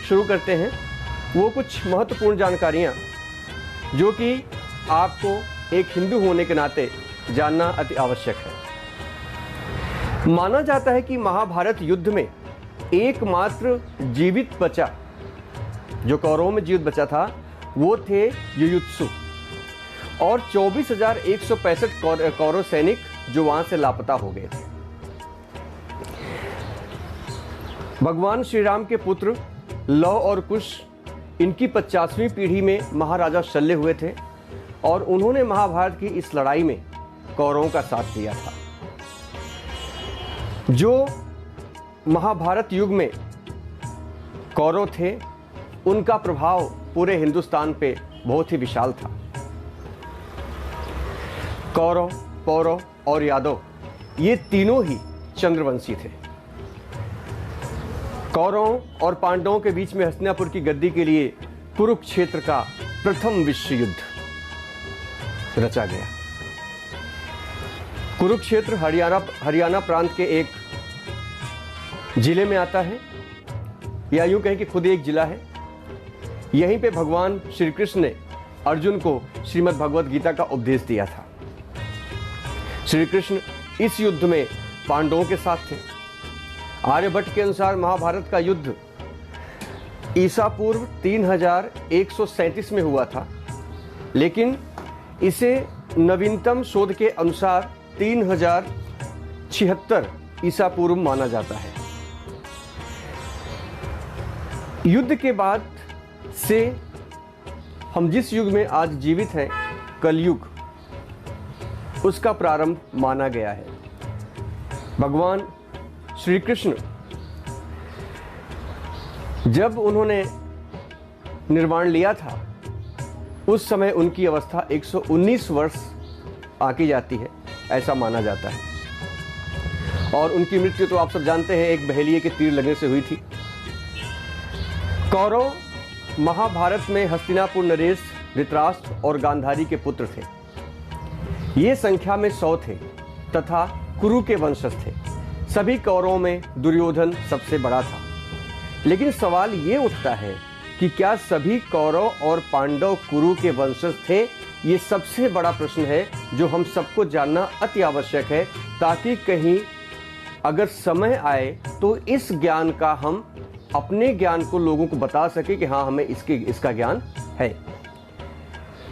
शुरू करते हैं वो कुछ महत्वपूर्ण जानकारियाँ जो कि आपको एक हिंदू होने के नाते जानना अति आवश्यक है। माना जाता है कि महाभारत युद्ध में एकमात्र जीवित बचा, जो कौरवों में जीवित बचा था, वो थे युयुत्सु और 24,165 कौरव सैनिक जो वहां से लापता हो गए थे। भगवान श्री राम के पुत्र लव और कुश, इनकी 50वीं पीढ़ी में महाराजा शल्य हुए थे और उन्होंने महाभारत की इस लड़ाई में कौरवों का साथ दिया था। जो महाभारत युग में कौरव थे, उनका प्रभाव पूरे हिंदुस्तान पे बहुत ही विशाल था। कौरव, पौरव और यादव ये तीनों ही चंद्रवंशी थे। कौरवों और पांडवों के बीच में हस्तिनापुर की गद्दी के लिए कुरुक्षेत्र का प्रथम विश्व युद्ध रचा गया। कुरुक्षेत्र हरियाणा प्रांत के एक जिले में आता है, या यूं कहें कि खुद एक जिला है। यहीं पे भगवान श्री कृष्ण ने अर्जुन को श्रीमद् भगवद गीता का उपदेश दिया था। श्री कृष्ण इस युद्ध में पांडवों के साथ थे। आर्यभट्ट के अनुसार महाभारत का युद्ध ईसा पूर्व 3137 में हुआ था, लेकिन इसे नवीनतम शोध के अनुसार 3076 ईसा पूर्व माना जाता है। युद्ध के बाद से हम जिस युग में आज जीवित हैं, कलयुग, उसका प्रारंभ माना गया है। भगवान श्री कृष्ण जब उन्होंने निर्वाण लिया था, उस समय उनकी अवस्था 119 वर्ष आकी जाती है, ऐसा माना जाता है। और उनकी मृत्यु तो आप सब जानते हैं, एक बहेलिये के तीर लगने से हुई थी। कौरव महाभारत में हस्तिनापुर नरेश, धृतराष्ट्र और गांधारी के पुत्र थे। ये संख्या में 100 थे तथा कुरु के वंशज थे। सभी कौरवों में दुर्योधन सबसे बड़ा था। लेकिन सवाल ये उठता है कि क्या सभी कौरव और पांडव कुरु के वंशज थे? ये सबसे बड़ा प्रश्न है जो हम सबको जानना अति आवश्यक है, ताकि कहीं अगर समय आए तो इस ज्ञान का हम अपने ज्ञान को लोगों को बता सके कि हाँ, हमें इसका ज्ञान है।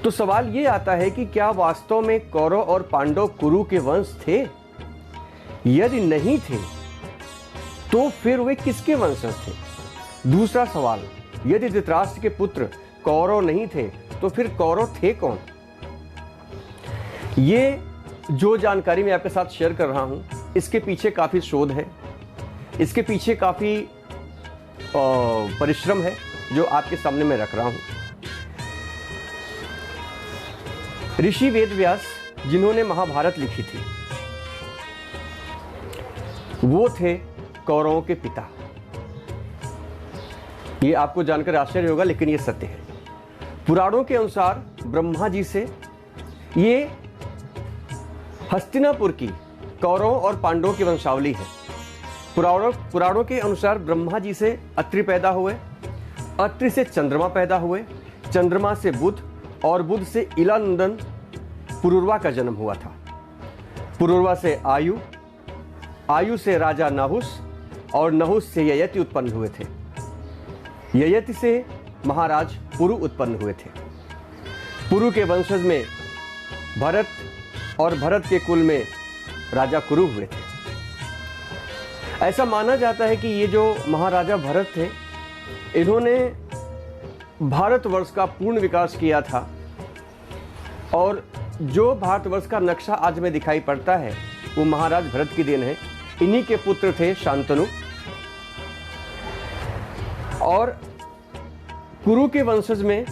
तो सवाल ये आता है कि क्या वास्तव में कौरव और पांडव कुरु के वंश थे? यदि नहीं थे तो फिर वे किसके वंशज थे? दूसरा सवाल, यदि धृतराष्ट्र के पुत्र कौरव नहीं थे तो फिर कौरव थे कौन? ये जो जानकारी मैं आपके साथ शेयर कर रहा हूं, इसके पीछे काफी शोध है, इसके पीछे काफी परिश्रम है जो आपके सामने मैं रख रहा हूं। ऋषि वेदव्यास, जिन्होंने महाभारत लिखी थी, वो थे कौरवों के पिता। ये आपको जानकर आश्चर्य होगा, लेकिन ये सत्य है। पुराणों के अनुसार ब्रह्मा जी से ये हस्तिनापुर की कौरवों और पांडवों की वंशावली है। पुराणों के अनुसार ब्रह्मा जी से अत्रि पैदा हुए, अत्रि से चंद्रमा पैदा हुए, चंद्रमा से बुध और बुध से इलानंदन पुरुरवा का जन्म हुआ था। पुरुरवा से आयु, आयु से राजा नहुस और नहुस से ययति उत्पन्न हुए थे। ययति से महाराज पुरु उत्पन्न हुए थे। पुरु के वंशज में भरत और भरत के कुल में राजा कुरु हुए थे। ऐसा माना जाता है कि ये जो महाराजा भरत थे, इन्होंने भारतवर्ष का पूर्ण विकास किया था और जो भारतवर्ष का नक्शा आज में दिखाई पड़ता है वो महाराज भरत की देन है। इन्हीं के पुत्र थे शांतनु। और कुरु के वंशज में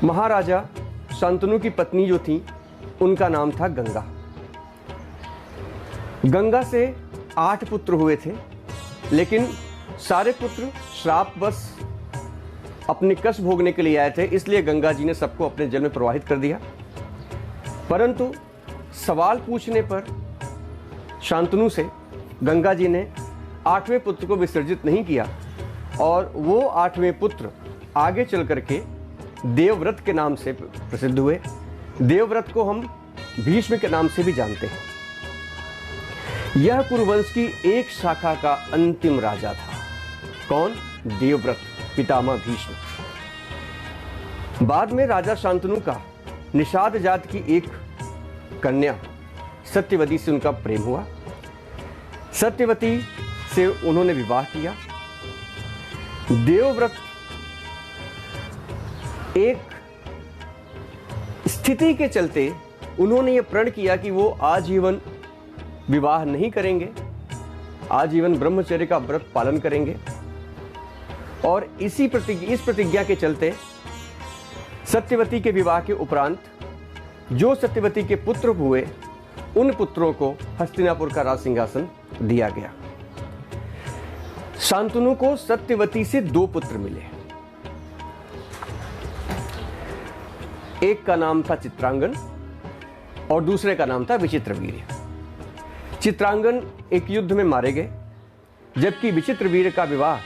महाराजा शांतनु की पत्नी जो थी, उनका नाम था गंगा। गंगा से 8 पुत्र हुए थे, लेकिन सारे पुत्र श्रापवश अपने कष्ट भोगने के लिए आए थे, इसलिए गंगा जी ने सबको अपने जल में प्रवाहित कर दिया। परंतु सवाल पूछने पर शांतनु से गंगा जी ने 8वें पुत्र को विसर्जित नहीं किया और वो 8वें पुत्र आगे चल करके देवव्रत के नाम से प्रसिद्ध हुए। देवव्रत को हम भीष्म के नाम से भी जानते हैं। यह कुरुवंश की एक शाखा का अंतिम राजा था। कौन? देवव्रत, पितामह भीष्म। बाद में राजा शांतनु का निषाद जात की एक कन्या सत्यवती से उनका प्रेम हुआ। सत्यवती से उन्होंने विवाह किया। देवव्रत एक स्थिति के चलते उन्होंने ये प्रण किया कि वो आजीवन विवाह नहीं करेंगे, आजीवन ब्रह्मचर्य का व्रत पालन करेंगे। और इस प्रतिज्ञा के चलते सत्यवती के विवाह के उपरांत जो सत्यवती के पुत्र हुए, उन पुत्रों को हस्तिनापुर का राज सिंहासन दिया गया। शांतनु को सत्यवती से 2 पुत्र मिले। एक का नाम था चित्रांगन और दूसरे का नाम था विचित्रवीर्य। चित्रांगन एक युद्ध में मारे गए, जबकि विचित्रवीर्य का विवाह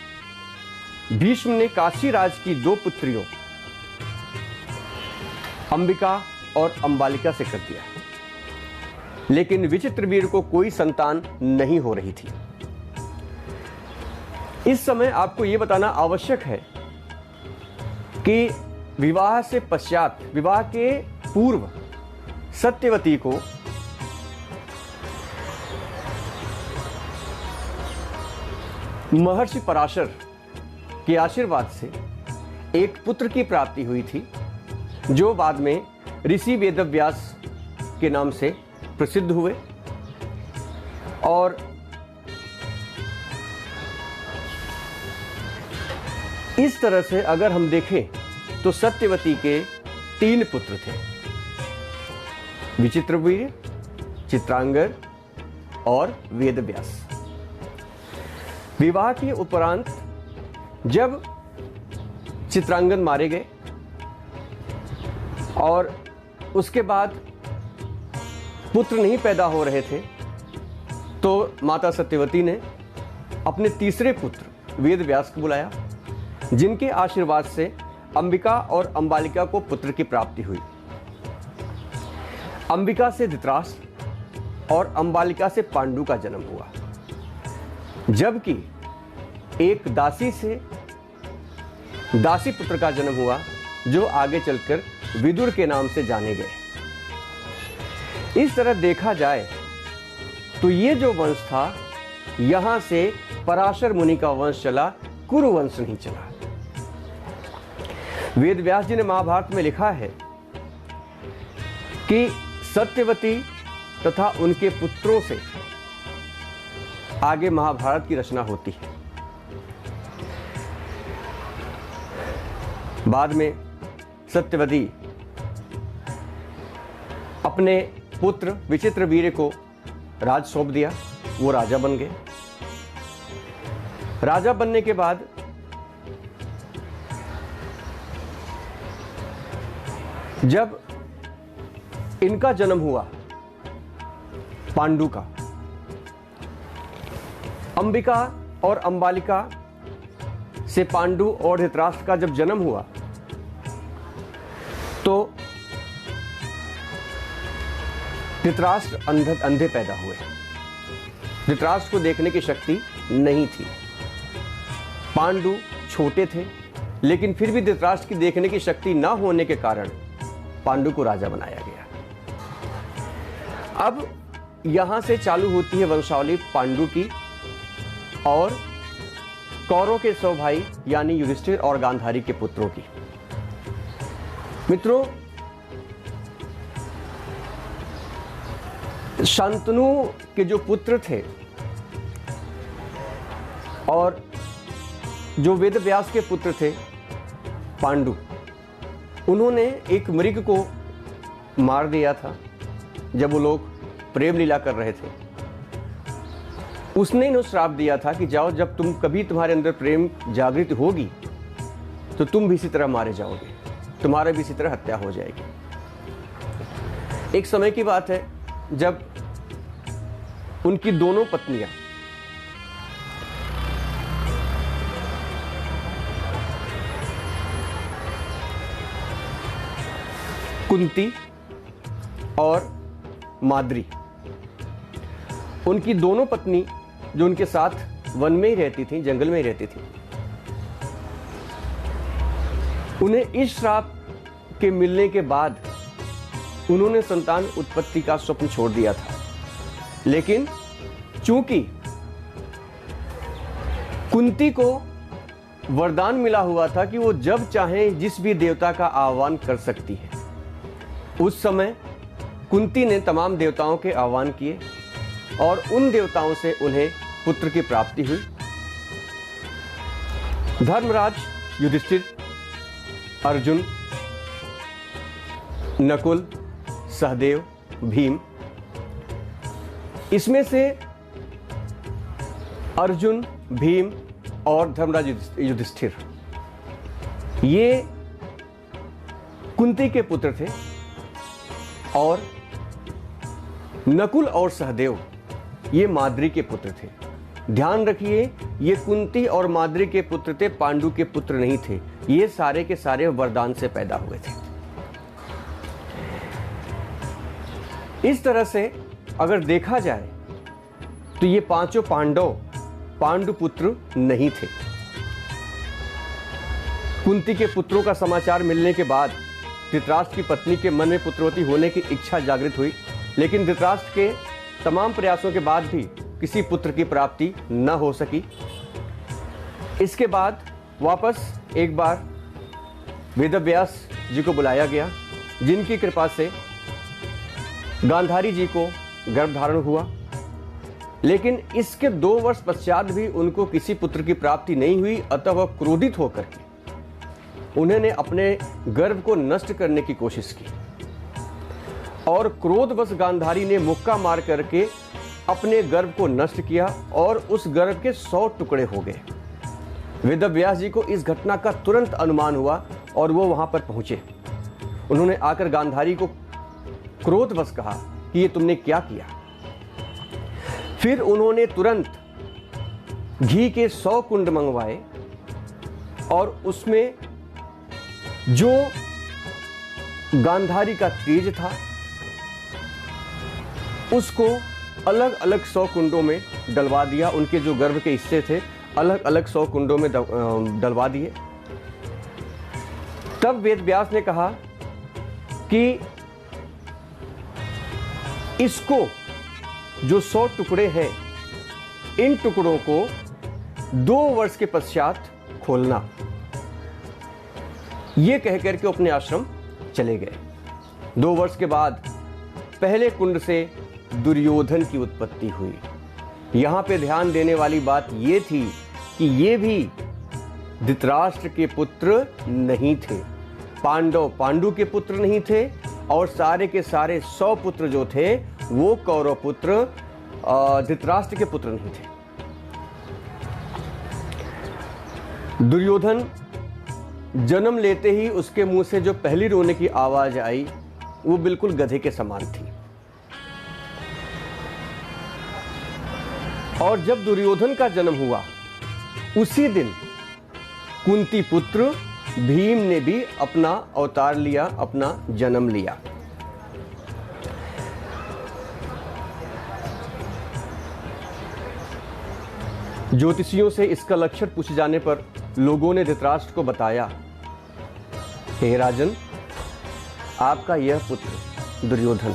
भीष्म ने काशी राज की 2 पुत्रियों अंबिका और अंबालिका से कर दिया। लेकिन विचित्रवीर्य को कोई संतान नहीं हो रही थी। इस समय आपको यह बताना आवश्यक है कि विवाह से पश्चात, विवाह के पूर्व सत्यवती को महर्षि पराशर के आशीर्वाद से एक पुत्र की प्राप्ति हुई थी, जो बाद में ऋषि वेदव्यास के नाम से प्रसिद्ध हुए। और इस तरह से अगर हम देखें तो सत्यवती के 3 पुत्र थे, विचित्रवीर्य, चित्रांगद और वेदव्यास। विवाह के उपरांत जब चित्रांगद मारे गए और उसके बाद पुत्र नहीं पैदा हो रहे थे, तो माता सत्यवती ने अपने तीसरे पुत्र वेदव्यास को बुलाया, जिनके आशीर्वाद से अंबिका और अंबालिका को पुत्र की प्राप्ति हुई। अंबिका से धृतराष्ट्र और अंबालिका से पांडु का जन्म हुआ, जबकि एक दासी से दासी पुत्र का जन्म हुआ, जो आगे चलकर विदुर के नाम से जाने गए। इस तरह देखा जाए तो ये जो वंश था, यहां से पराशर मुनि का वंश चला, कुरुवंश नहीं चला। वेदव्यास जी ने महाभारत में लिखा है कि सत्यवती तथा उनके पुत्रों से आगे महाभारत की रचना होती है। बाद में सत्यवती अपने पुत्र विचित्रवीर्य को राज सौंप दिया, वो राजा बन गए। राजा बनने के बाद जब इनका जन्म हुआ, पांडु का, अंबिका और अंबालिका से पांडु और धृतराष्ट्र का जब जन्म हुआ, तो धृतराष्ट्र अंधे पैदा हुए। धृतराष्ट्र को देखने की शक्ति नहीं थी। पांडु छोटे थे, लेकिन फिर भी धृतराष्ट्र की देखने की शक्ति न होने के कारण पांडु को राजा बनाया गया। अब यहां से चालू होती है वंशावली पांडु की और कौरव के 100 भाई यानी युधिष्ठिर और गांधारी के पुत्रों की। मित्रों, शांतनु के जो पुत्र थे और जो वेदव्यास के पुत्र थे पांडु, उन्होंने एक मृग को मार दिया था जब वो लोग प्रेम लीला कर रहे थे। उसने इन्हें श्राप दिया था कि जाओ, जब तुम्हारे अंदर प्रेम जागृत होगी तो तुम भी इसी तरह मारे जाओगे, तुम्हारा भी इसी तरह हत्या हो जाएगी। एक समय की बात है जब उनकी दोनों पत्नियां कुंती और माद्री, उनकी दोनों पत्नी जो उनके साथ वन में ही रहती थी, जंगल में ही रहती थी, उन्हें इस श्राप के मिलने के बाद उन्होंने संतान उत्पत्ति का स्वप्न छोड़ दिया था। लेकिन चूंकि कुंती को वरदान मिला हुआ था कि वो जब चाहें जिस भी देवता का आह्वान कर सकती है, उस समय कुंती ने तमाम देवताओं के आह्वान किए और उन देवताओं से उन्हें पुत्र की प्राप्ति हुई। धर्मराज युधिष्ठिर, अर्जुन, नकुल, सहदेव, भीम, इसमें से अर्जुन, भीम और धर्मराज युधिष्ठिर ये कुंती के पुत्र थे और नकुल और सहदेव ये माद्री के पुत्र थे। ध्यान रखिए, ये कुंती और माद्री के पुत्र थे, पांडु के पुत्र नहीं थे। ये सारे के सारे वरदान से पैदा हुए थे। इस तरह से अगर देखा जाए तो ये पांचों पांडव पांडु पुत्र नहीं थे। कुंती के पुत्रों का समाचार मिलने के बाद धृतराष्ट्र की पत्नी के मन में पुत्रवती होने की इच्छा जागृत हुई, लेकिन धृतराष्ट्र के तमाम प्रयासों के बाद भी किसी पुत्र की प्राप्ति न हो सकी। इसके बाद वापस एक बार वेदव्यास जी को बुलाया गया, जिनकी कृपा से गांधारी जी को गर्भधारण हुआ। लेकिन इसके 2 वर्ष पश्चात भी उनको किसी पुत्र की प्राप्ति नहीं हुई। अतः वह क्रोधित होकर के उन्होंने अपने गर्भ को नष्ट करने की कोशिश की और क्रोधवश गांधारी ने मुक्का मार करके अपने गर्भ को नष्ट किया और उस गर्भ के 100 टुकड़े हो गए। वेदव्यास जी को इस घटना का तुरंत अनुमान हुआ और वो वहां पर पहुंचे। उन्होंने आकर गांधारी को क्रोधवश कहा कि ये तुमने क्या किया। फिर उन्होंने तुरंत घी के 100 कुंड मंगवाए और उसमें जो गांधारी का तेज था उसको अलग अलग 100 कुंडों में डलवा दिया। उनके जो गर्भ के हिस्से थे अलग अलग 100 कुंडों में डलवा दिए। तब वेदव्यास ने कहा कि इसको जो 100 टुकड़े हैं, इन टुकड़ों को 2 वर्ष के पश्चात खोलना। ये कहकर के अपने आश्रम चले गए। 2 वर्ष के बाद पहले कुंड से दुर्योधन की उत्पत्ति हुई। यहां पे ध्यान देने वाली बात ये थी कि ये भी धृतराष्ट्र के पुत्र नहीं थे। पांडव पांडु के पुत्र नहीं थे और सारे के सारे 100 पुत्र जो थे वो कौरव पुत्र धृतराष्ट्र के पुत्र नहीं थे। दुर्योधन जन्म लेते ही उसके मुंह से जो पहली रोने की आवाज आई वो बिल्कुल गधे के समान थी। और जब दुर्योधन का जन्म हुआ उसी दिन कुंती पुत्र भीम ने भी अपना अवतार लिया, अपना जन्म लिया। ज्योतिषियों से इसका लक्षण पूछे जाने पर लोगों ने धृतराष्ट्र को बताया, हे राजन, आपका यह पुत्र दुर्योधन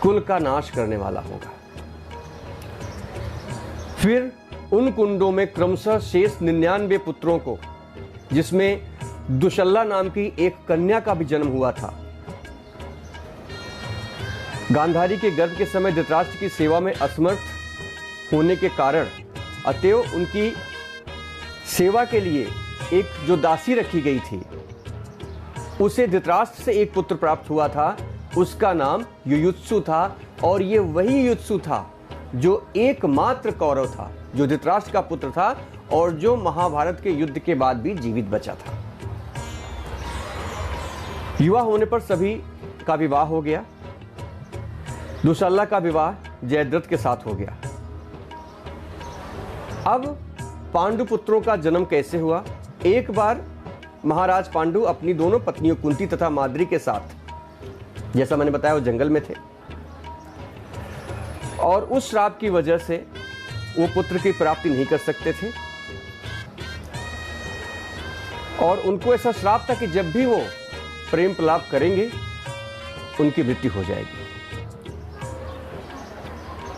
कुल का नाश करने वाला होगा। फिर उन कुंडों में क्रमशः शेष 99 पुत्रों को, जिसमें दुशल्ला नाम की एक कन्या का भी जन्म हुआ था। गांधारी के गर्भ के समय धृतराष्ट्र की सेवा में असमर्थ होने के कारण अतएव उनकी सेवा के लिए एक जो दासी रखी गई थी उसे धृतराष्ट्र से एक पुत्र प्राप्त हुआ था। उसका नाम युयुत्सु था और ये वही युयुत्सु था जो एकमात्र कौरव था, जो धृतराष्ट्र का पुत्र था और जो महाभारत के युद्ध के बाद भी जीवित बचा था। युवा होने पर सभी का विवाह हो गया। दुशाला का विवाह जयद्रथ के साथ हो गया। अब पांडु पुत्रों का जन्म कैसे हुआ? एक बार महाराज पांडु अपनी दोनों पत्नियों कुंती तथा माद्री के साथ जैसा मैंने बताया वो जंगल में थे और उस श्राप की वजह से वो पुत्र की प्राप्ति नहीं कर सकते थे और उनको ऐसा श्राप था कि जब भी वो प्रेम प्रलाप करेंगे उनकी मृत्यु हो जाएगी।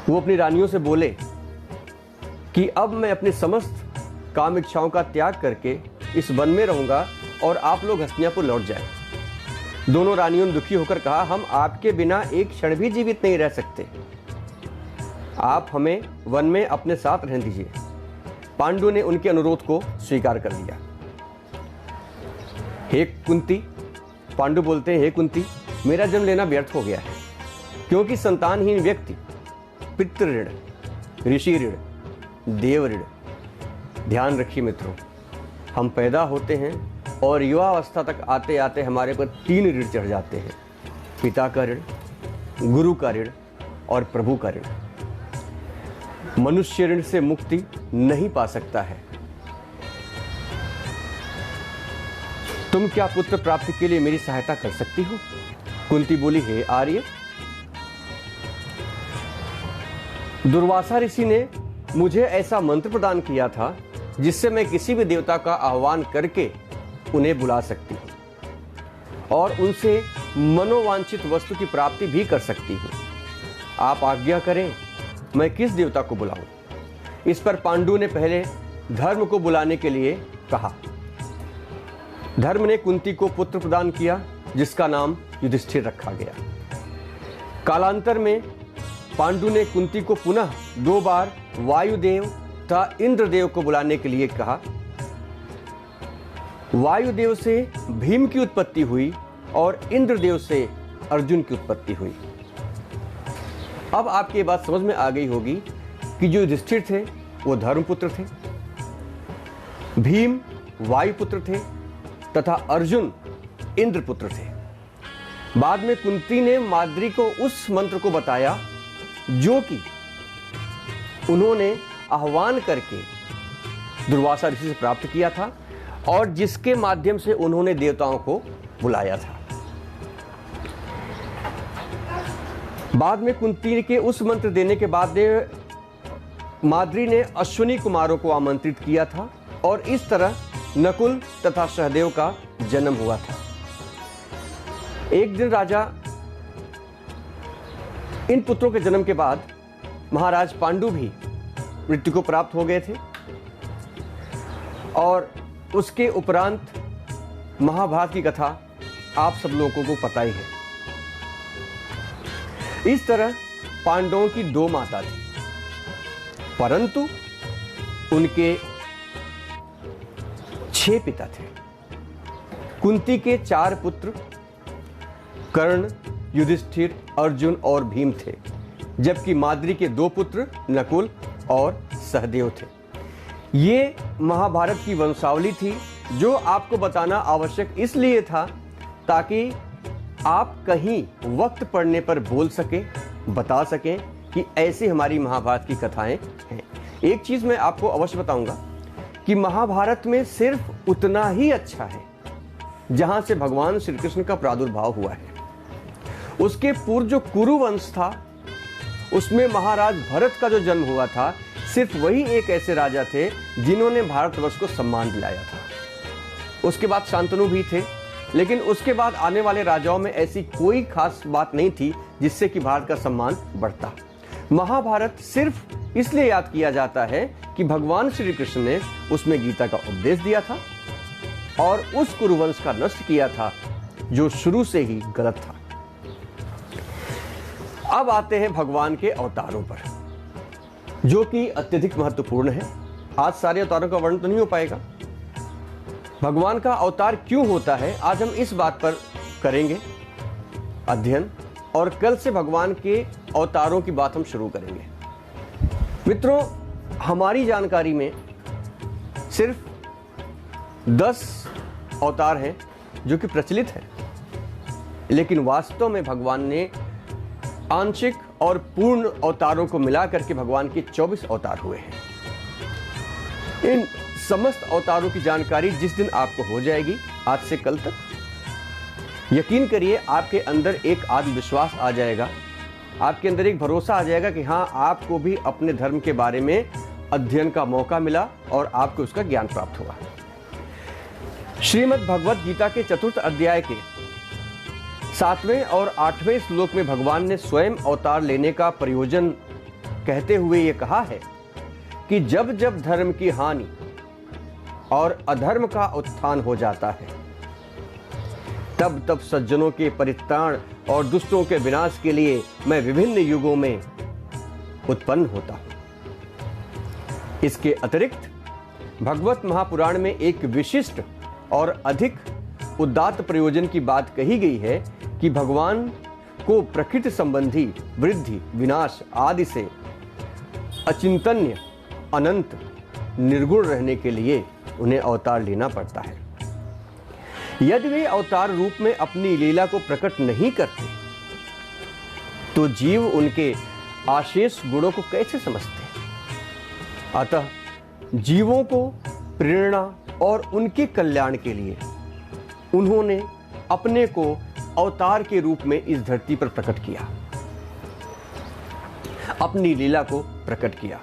वो अपनी रानियों से बोले कि अब मैं अपनी समस्त काम इच्छाओं का त्याग करके इस वन में रहूंगा और आप लोग हस्तिनापुर लौट जाएं। दोनों रानियों ने दुखी होकर कहा, हम आपके बिना एक क्षण भी जीवित नहीं रह सकते, आप हमें वन में अपने साथ रहने दीजिए। पांडु ने उनके अनुरोध को स्वीकार कर लिया। हे कुंती, पांडु बोलते हैं, हे कुंती, मेरा जन्म लेना व्यर्थ हो गया है, क्योंकि संतानहीन व्यक्ति पितृ ऋण, ऋषि ऋण, देव ऋण। ध्यान रखिए मित्रों, हम पैदा होते हैं और युवावस्था तक आते आते हमारे पर 3 ऋण चढ़ जाते हैं, पिता का ऋण, गुरु का ऋण और प्रभु का ऋण। मनुष्य ऋण से मुक्ति नहीं पा सकता है। तुम क्या पुत्र प्राप्ति के लिए मेरी सहायता कर सकती हो? कुंती बोली, हे आर्य, दुर्वासा ऋषि ने मुझे ऐसा मंत्र प्रदान किया था जिससे मैं किसी भी देवता का आह्वान करके उन्हें बुला सकती हूं और उनसे मनोवांछित वस्तु की प्राप्ति भी कर सकती हूं। आप आज्ञा करें, मैं किस देवता को बुलाऊं? इस पर पांडु ने पहले धर्म को बुलाने के लिए कहा। धर्म ने कुंती को पुत्र प्रदान किया जिसका नाम युधिष्ठिर रखा गया। कालांतर में पांडु ने कुंती को पुनः 2 बार वायुदेव तथा इंद्रदेव को बुलाने के लिए कहा। वायुदेव से भीम की उत्पत्ति हुई और इंद्रदेव से अर्जुन की उत्पत्ति हुई। अब आपकी बात समझ में आ गई होगी कि जो युधिष्ठिर थे वो धर्मपुत्र थे, भीम वायुपुत्र थे तथा अर्जुन इंद्रपुत्र थे। बाद में कुंती ने माद्री को उस मंत्र को बताया जो कि उन्होंने आह्वान करके दुर्वासा ऋषि से प्राप्त किया था और जिसके माध्यम से उन्होंने देवताओं को बुलाया था। बाद में कुंती के उस मंत्र देने के बाद माद्री ने अश्विनी कुमारों को आमंत्रित किया था और इस तरह नकुल तथा सहदेव का जन्म हुआ था। एक दिन राजा इन पुत्रों के जन्म के बाद महाराज पांडु भी मृत्यु को प्राप्त हो गए थे और उसके उपरांत महाभारत की कथा आप सब लोगों को पता ही है। इस तरह पांडवों की 2 माता थी, परंतु उनके 6 पिता थे। कुंती के 4 पुत्र कर्ण, युधिष्ठिर, अर्जुन और भीम थे, जबकि माद्री के 2 पुत्र नकुल और सहदेव थे। ये महाभारत की वंशावली थी जो आपको बताना आवश्यक इसलिए था ताकि आप कहीं वक्त पड़ने पर बोल सकें, बता सकें कि ऐसी हमारी महाभारत की कथाएं हैं। एक चीज़ मैं आपको अवश्य बताऊंगा कि महाभारत में सिर्फ उतना ही अच्छा है जहां से भगवान श्री कृष्ण का प्रादुर्भाव हुआ है। उसके पूर्व जो कुरु वंश था उसमें महाराज भरत का जो जन्म हुआ था, सिर्फ वही एक ऐसे राजा थे जिन्होंने भारतवर्ष को सम्मान दिलाया था। उसके बाद शांतनु भी थे, लेकिन उसके बाद आने वाले राजाओं में ऐसी कोई खास बात नहीं थी जिससे कि भारत का सम्मान बढ़ता। महाभारत सिर्फ इसलिए याद किया जाता है कि भगवान श्री कृष्ण ने उसमें गीता का उपदेश दिया था और उस कुरुवंश का नष्ट किया था जो शुरू से ही गलत था। अब आते हैं भगवान के अवतारों पर, जो कि अत्यधिक महत्वपूर्ण है। आज सारे अवतारों का वर्णन तो नहीं हो पाएगा। भगवान का अवतार क्यों होता है, आज हम इस बात पर करेंगे अध्ययन, और कल से भगवान के अवतारों की बात हम शुरू करेंगे। मित्रों, हमारी जानकारी में सिर्फ 10 अवतार हैं जो कि प्रचलित हैं, लेकिन वास्तव में भगवान ने आंशिक और पूर्ण अवतारों को मिलाकर के भगवान के 24 अवतार हुए हैं। इन समस्त अवतारों की जानकारी जिस दिन आपको हो जाएगी, आज से कल तक, यकीन करिए आपके अंदर एक आत्मविश्वास आ जाएगा, आपके अंदर एक भरोसा आ जाएगा कि हाँ, आपको भी अपने धर्म के बारे में अध्ययन का मौका मिला और आपको उसका ज्ञान प्राप्त हुआ। श्रीमद् भगवत गीता के 4th अध्याय के 7वें और 8वें श्लोक में भगवान ने स्वयं अवतार लेने का प्रयोजन कहते हुए ये कहा है कि जब जब धर्म की हानि और अधर्म का उत्थान हो जाता है, तब तब सज्जनों के परित्राण और दुष्टों के विनाश के लिए मैं विभिन्न युगों में उत्पन्न होता हूं। इसके अतिरिक्त भगवत महापुराण में एक विशिष्ट और अधिक उदात्त प्रयोजन की बात कही गई है कि भगवान को प्रकृति संबंधी वृद्धि विनाश आदि से अचिंतन्य अनंत निर्गुण रहने के लिए उन्हें अवतार लेना पड़ता है। यदि वे अवतार रूप में अपनी लीला को प्रकट नहीं करते तो जीव उनके आशेष गुणों को कैसे समझते हैं? अतः जीवों को प्रेरणा और उनके कल्याण के लिए उन्होंने अपने को अवतार के रूप में इस धरती पर प्रकट किया, अपनी लीला को प्रकट किया।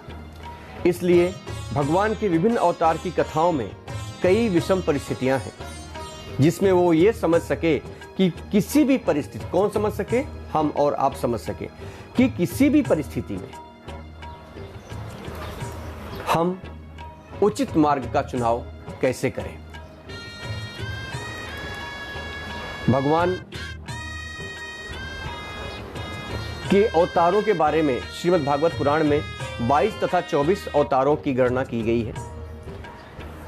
इसलिए भगवान के विभिन्न अवतार की कथाओं में कई विषम परिस्थितियां हैं जिसमें वो ये समझ सके कि किसी भी परिस्थिति, कौन समझ सके? हम और आप समझ सके कि किसी भी परिस्थिति में हम उचित मार्ग का चुनाव कैसे करें। भगवान के अवतारों के बारे में श्रीमद् भागवत पुराण में 22 तथा 24 अवतारों की गणना की गई है।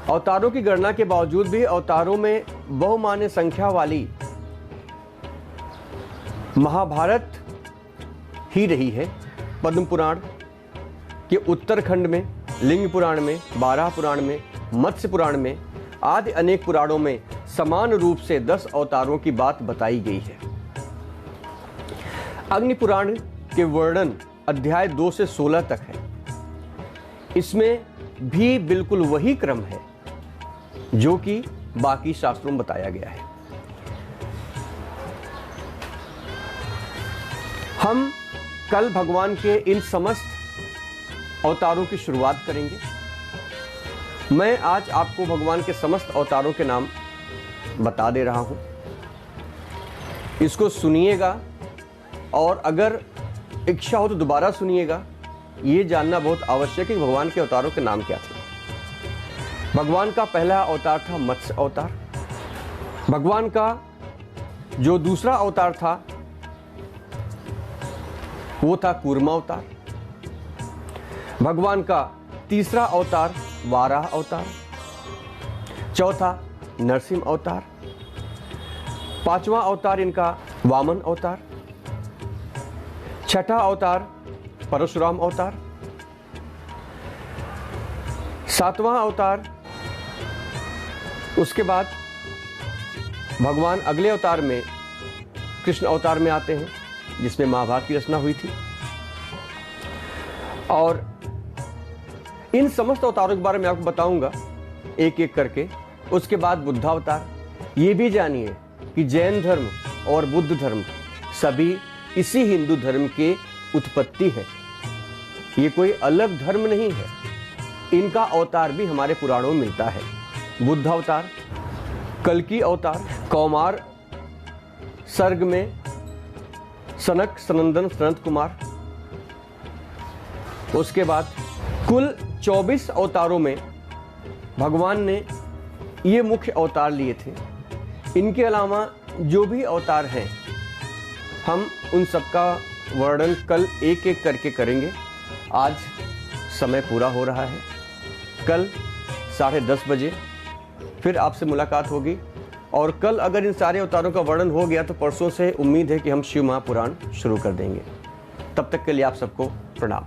अवतारों की गणना के बावजूद भी अवतारों में बहुमान्य संख्या वाली महाभारत ही रही है। पद्म पुराण के उत्तरखंड में, लिंग पुराण में, बारह पुराण में, मत्स्य पुराण में आदि अनेक पुराणों में समान रूप से 10 अवतारों की बात बताई गई है। अग्नि पुराण के वर्णन अध्याय 2 से 16 तक है। इसमें भी बिल्कुल वही क्रम है जो कि बाकी शास्त्रों में बताया गया है। हम कल भगवान के इन समस्त अवतारों की शुरुआत करेंगे। मैं आज आपको भगवान के समस्त अवतारों के नाम बता दे रहा हूं। इसको सुनिएगा और अगर इच्छा हो तो दोबारा सुनिएगा। ये जानना बहुत आवश्यक है कि भगवान के अवतारों के नाम क्या थे। भगवान का पहला अवतार था मत्स्य अवतार। भगवान का जो दूसरा अवतार था वो था कूर्मा अवतार। भगवान का तीसरा अवतार वाराह अवतार। चौथा नरसिंह अवतार। पांचवा अवतार इनका वामन अवतार। छठा अवतार परशुराम अवतार। सातवां अवतार, उसके बाद भगवान अगले अवतार में कृष्ण अवतार में आते हैं जिसमें महाभारत की रचना हुई थी। और इन समस्त अवतारों के बारे में आपको बताऊंगा एक एक करके। उसके बाद बुद्धावतार। ये भी जानिए कि जैन धर्म और बुद्ध धर्म सभी इसी हिंदू धर्म के उत्पत्ति है। ये कोई अलग धर्म नहीं है। इनका अवतार भी हमारे पुराणों में मिलता है। बुद्ध अवतार, कल्कि अवतार, कौमार सर्ग में सनक, सनंदन, सनत कुमार। उसके बाद कुल 24 अवतारों में भगवान ने ये मुख्य अवतार लिए थे। इनके अलावा जो भी अवतार हैं हम उन सबका वर्णन कल एक एक करके करेंगे। आज समय पूरा हो रहा है। कल 10:30 बजे फिर आपसे मुलाकात होगी। और कल अगर इन सारे अवतारों का वर्णन हो गया तो परसों से उम्मीद है कि हम शिव महापुराण शुरू कर देंगे। तब तक के लिए आप सबको प्रणाम।